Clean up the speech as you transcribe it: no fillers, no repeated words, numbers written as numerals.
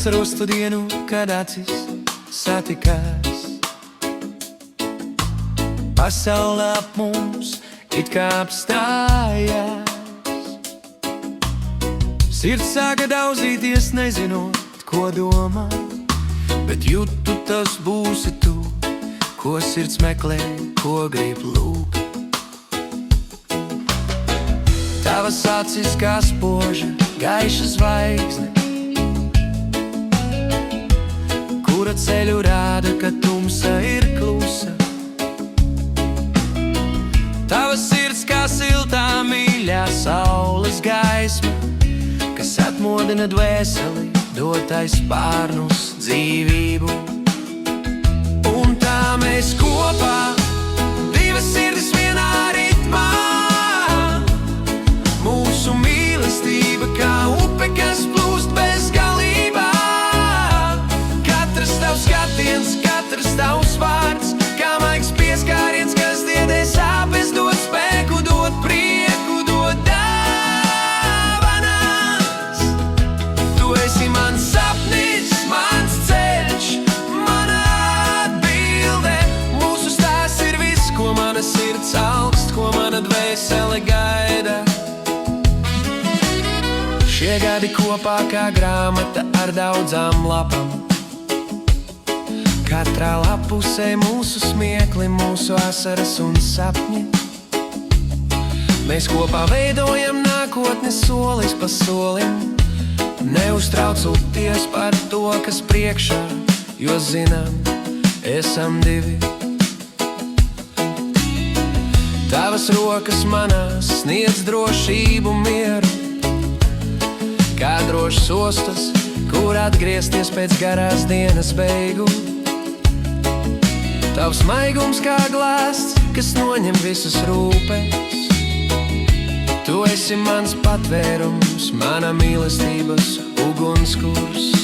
Vasarostu dienu, kad acis satikās. Pasaule ap mums it kā apstājās. Sirds sāka daudzīties, nezinot, ko domā, bet jūtu, tas būsi tu, ko sirds meklē, ko grib lūgt. Tavas acis kā spoža, gaiša zvaigzne, kura ceļu rāda, ka tumsa ir klusa. Tavas sirds kā siltā mīļā saules gaisma, kas atmodina dvēseli, dotais spārnus dzīvību. Un tā mēs kopā, divas sirdis vienā ritmā, mūsu mīlestība kā upe, kas plūst bezgalībā. Katrs tavs skatiens, katrs tavs vārds, kā maigs pieskāriens, kas diedē sāpes, dod spēku, dod prieku, dod dāvanas. Tu esi mans sapnis, mans ceļš, mana atbilde. Mūsu stāsts ir viss, ko mana sirds augst, ko mana dvēsele gaida. Šie gadi kopā kā grāmata ar daudzām lapām, katrā lapusē mūsu smiekli, mūsu asaras un sapņi. Mēs kopā veidojam nākotni solis pa solim, neuztraucoties par to, kas priekšā, jo zinām, esam divi. Tavas rokas manās sniedz drošību, mieru, kā drošs ostas, kur atgriezties pēc garās dienas beigu. Tavs maigums kā glāsts, kas noņem visas rūpes. Tu esi mans patvērums, mana mīlestības ugunskurs.